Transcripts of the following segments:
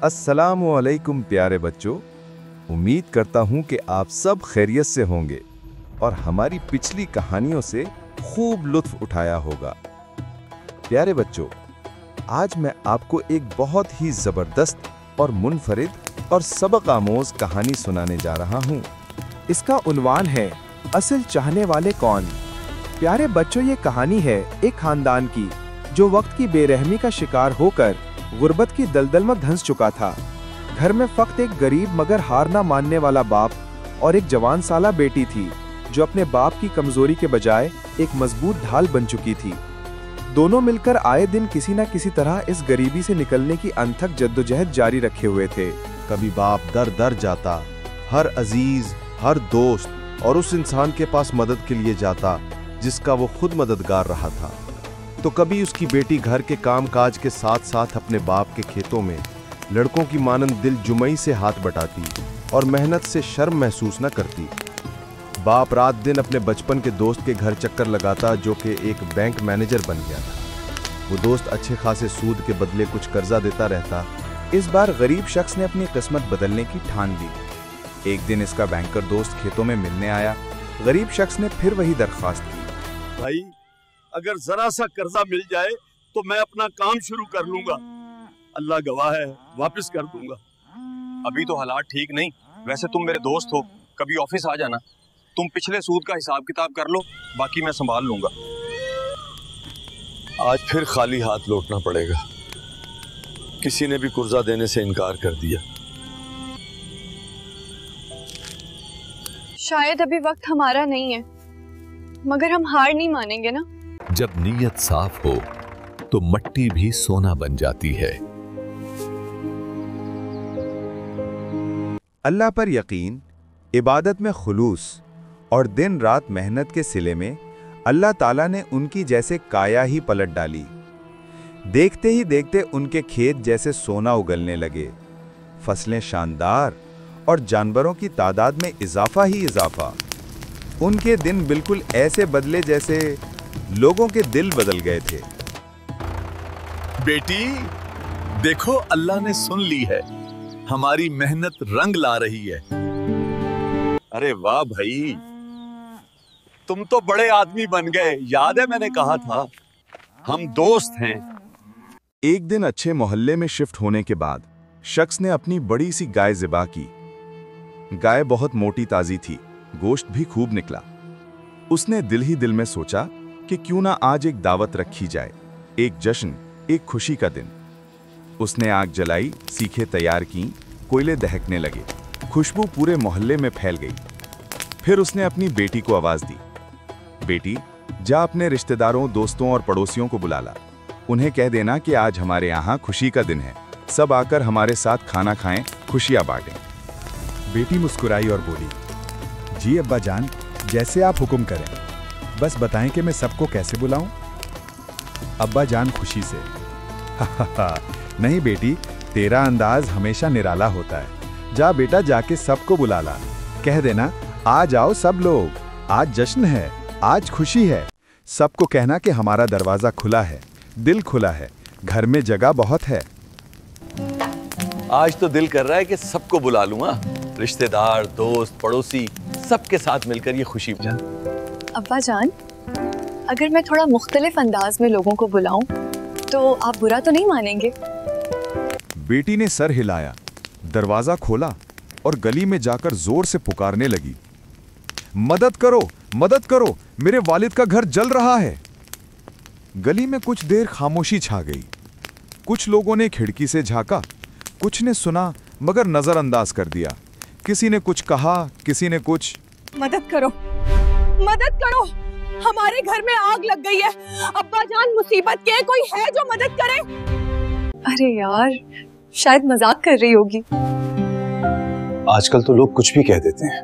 अस्सलामु अलैकुम प्यारे बच्चों, उम्मीद करता हूँ कि आप सब खैरियत से होंगे और हमारी पिछली कहानियों से खूब लुत्फ उठाया होगा। प्यारे बच्चों, आज मैं आपको एक बहुत ही ज़बरदस्त और मुनफरिद और सबक आमोज़ कहानी सुनाने जा रहा हूँ। इसका उन्वान है असल चाहने वाले कौन। प्यारे बच्चों, ये कहानी है एक खानदान की जो वक्त की बेरहमी का शिकार होकर गुर्बत की दलदल में धंस चुका था। घर में फक्त एक गरीब मगर हार ना मानने वाला बाप और एक जवान साला बेटी थी जो अपने बाप की कमजोरी के बजाय एक मजबूत ढाल बन चुकी थी। दोनों मिलकर आए दिन किसी न किसी तरह इस गरीबी से निकलने की अनथक जद्दोजहद जारी रखे हुए थे। कभी बाप दर दर जाता, हर अजीज, हर दोस्त और उस इंसान के पास मदद के लिए जाता जिसका वो खुद मददगार रहा था, तो कभी उसकी बेटी घर के काम काज के साथ साथ अपने बाप के खेतों में लड़कों की मानंद दिल जुमई से हाथ बटाती और मेहनत से शर्म महसूस न करती। बाप रात दिन अपने बचपन के दोस्त के घर चक्कर लगाता जो कि एक बैंक मैनेजर बन गया था। वो दोस्त अच्छे खासे सूद के बदले कुछ कर्जा देता रहता। इस बार गरीब शख्स ने अपनी किस्मत बदलने की ठान ली। एक दिन इसका बैंकर दोस्त खेतों में मिलने आया। गरीब शख्स ने फिर वही दरख्वास्त की, भाई अगर जरा सा कर्जा मिल जाए तो मैं अपना काम शुरू कर लूंगा। अल्लाह गवाह है, वापस कर दूंगा। अभी तो हालात ठीक नहीं। वैसे तुम मेरे दोस्त हो, कभी ऑफिस आ जाना। तुम पिछले सूद का हिसाब किताब कर लो, बाकी मैं संभाल लूंगा। आज फिर खाली हाथ लौटना पड़ेगा। किसी ने भी कर्जा देने से इनकार कर दिया। शायद अभी वक्त हमारा नहीं है, मगर हम हार नहीं मानेंगे ना। जब नीयत साफ हो तो मट्टी भी सोना बन जाती है। अल्लाह पर यकीन, इबादत में खुलूस और दिन रात मेहनत के सिले में अल्लाह ताला ने उनकी जैसे काया ही पलट डाली। देखते ही देखते उनके खेत जैसे सोना उगलने लगे, फसलें शानदार और जानवरों की तादाद में इजाफा ही इजाफा। उनके दिन बिल्कुल ऐसे बदले जैसे लोगों के दिल बदल गए थे। बेटी देखो, अल्लाह ने सुन ली है, हमारी मेहनत रंग ला रही है। अरे वाह भाई, तुम तो बड़े आदमी बन गए। याद है मैंने कहा था हम दोस्त हैं। एक दिन अच्छे मोहल्ले में शिफ्ट होने के बाद शख्स ने अपनी बड़ी सी गाय ज़िबा की। गाय बहुत मोटी ताजी थी, गोश्त भी खूब निकला। उसने दिल ही दिल में सोचा कि क्यों ना आज एक दावत रखी जाए, एक जश्न, एक खुशी का दिन। उसने आग जलाई, सीखें तैयार की, कोयले दहकने लगे, खुशबू पूरे मोहल्ले में फैल गई। फिर उसने अपनी बेटी को आवाज दी, बेटी जा अपने रिश्तेदारों, दोस्तों और पड़ोसियों को बुला ला। उन्हें कह देना कि आज हमारे यहाँ खुशी का दिन है, सब आकर हमारे साथ खाना खाएं, खुशियां बांटें। बेटी मुस्कुराई और बोली, जी अब्बा जान, जैसे आप हुक्म करें, बस बताएं कि मैं सबको कैसे बुलाऊं। अब्बा जान खुशी से, नहीं बेटी, तेरा अंदाज हमेशा निराला होता है। जा बेटा, जाके सबको बुला ला, कह देना आ जाओ सब लोग, आज जश्न है, आज खुशी है। सबको कहना कि हमारा दरवाजा खुला है, दिल खुला है, घर में जगह बहुत है। आज तो दिल कर रहा है कि सबको बुला लूं, रिश्तेदार, दोस्त, पड़ोसी, सबके साथ मिलकर ये खुशी मना। अब्बा जान, अगर मैं थोड़ा मुख्तलिफ अंदाज में लोगों को बुलाऊं तो आप बुरा तो नहीं मानेंगे? बेटी ने सर हिलाया, दरवाजा खोला और गली में जाकर जोर से पुकारने लगी, मदद करो, मदद करो, मेरे वालिद का घर जल रहा है। गली में कुछ देर खामोशी छा गई। कुछ लोगों ने खिड़की से झांका, कुछ ने सुना मगर नजरअंदाज कर दिया। किसी ने कुछ कहा, किसी ने कुछ। मदद करो, मदद करो, हमारे घर में आग लग गई है। अब्बा जान मुसीबत के, कोई है जो मदद करे? अरे यार, शायद मजाक कर रही होगी। आजकल तो लोग कुछ भी कह देते हैं।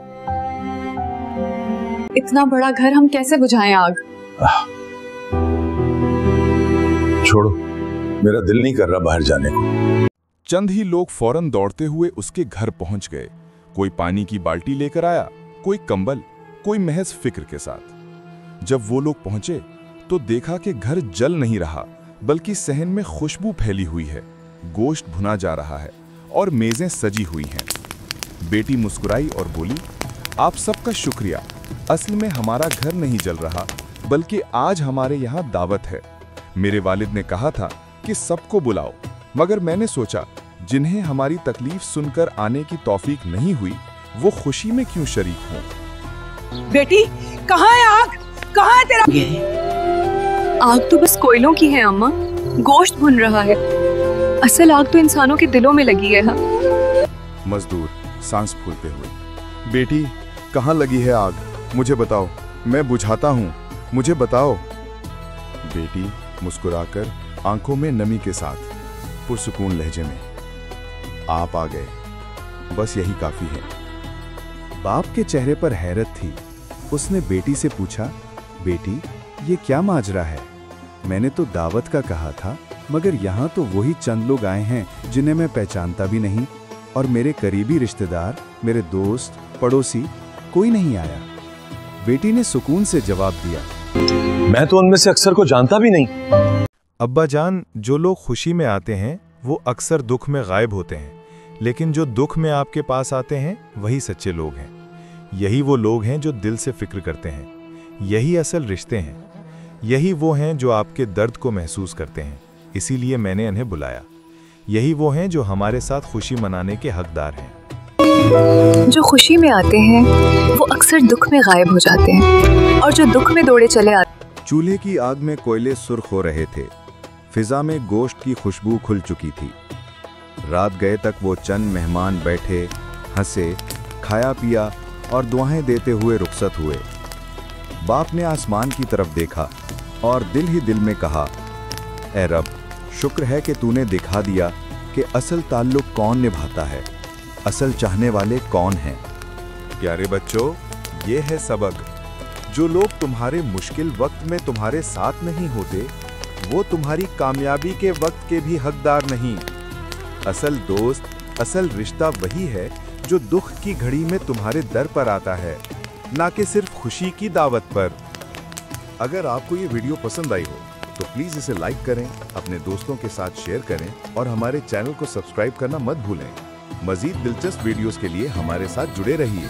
इतना बड़ा घर हम कैसे बुझाएं आग? छोड़ो, मेरा दिल नहीं कर रहा बाहर जाने को। चंद ही लोग फौरन दौड़ते हुए उसके घर पहुंच गए। कोई पानी की बाल्टी लेकर आया, कोई कंबल, कोई महज फिक्र के साथ। जब वो लोग पहुंचे तो देखा कि घर जल नहीं रहा, बल्कि सहन में खुशबू फैली हुई है। गोश्त भुना जा रहा है और मेजें सजी हुई हैं। बेटी मुस्कुराई और बोली, आप सबका शुक्रिया। असल में हमारा घर नहीं जल रहा, बल्कि आज हमारे यहाँ दावत है। मेरे वालिद ने कहा था कि सबको बुलाओ, मगर मैंने सोचा जिन्हें हमारी तकलीफ सुनकर आने की तौफीक नहीं हुई, वो खुशी में क्यों शरीक हों। बेटी, कहाँ है आग? कहाँ है तेरा? आग तो बस कोयलों की है अम्मा, गोश्त भुन रहा है। असल आग तो इंसानों के दिलों में लगी है। मजदूर सांस फूलते हुए, बेटी कहाँ लगी है आग? मुझे बताओ, मैं बुझाता हूँ, मुझे बताओ। बेटी मुस्कुराकर आंखों में नमी के साथ पुरसुकून लहजे में, आप आ गए, बस यही काफी है। बाप के चेहरे पर हैरत थी। उसने बेटी से पूछा, बेटी ये क्या माजरा है? मैंने तो दावत का कहा था, मगर यहाँ तो वही चंद लोग आए हैं जिन्हें मैं पहचानता भी नहीं, और मेरे करीबी रिश्तेदार, मेरे दोस्त, पड़ोसी कोई नहीं आया। बेटी ने सुकून से जवाब दिया, मैं तो उनमें से अक्सर को जानता भी नहीं। अब्बा जान, जो लोग खुशी में आते हैं वो अक्सर दुख में गायब होते हैं, लेकिन जो दुख में आपके पास आते हैं वही सच्चे लोग हैं। यही वो लोग हैं जो दिल से फिक्र करते हैं, यही असल रिश्ते हैं, यही वो हैं जो आपके दर्द को महसूस करते हैं, इसीलिए मैंने इन्हें बुलाया। यही वो हैं जो हमारे साथ खुशी मनाने के हकदार हैं। जो खुशी में आते हैं वो अक्सर दुख में गायब हो जाते हैं, और जो दुख में दौड़े चले आते। चूल्हे की आग में कोयले सुर्ख हो रहे थे, फिजा में गोश्त की खुशबू खुल चुकी थी। रात गए तक वो चंद मेहमान बैठे, हंसे, खाया पिया और दुआएं देते हुए रुखसत हुए। बाप ने आसमान की तरफ देखा और दिल ही दिल में कहा, ऐ रब, शुक्र है कि तूने दिखा दिया कि असल ताल्लुक कौन निभाता है, असल चाहने वाले कौन हैं। प्यारे बच्चों, ये है सबक। जो लोग तुम्हारे मुश्किल वक्त में तुम्हारे साथ नहीं होते, वो तुम्हारी कामयाबी के वक्त के भी हकदार नहीं। असल दोस्त, असल रिश्ता वही है जो दुख की घड़ी में तुम्हारे दर पर आता है, ना कि सिर्फ खुशी की दावत पर। अगर आपको ये वीडियो पसंद आई हो तो प्लीज इसे लाइक करें, अपने दोस्तों के साथ शेयर करें और हमारे चैनल को सब्सक्राइब करना मत भूलें। मजीद दिलचस्प वीडियोस के लिए हमारे साथ जुड़े रहिए।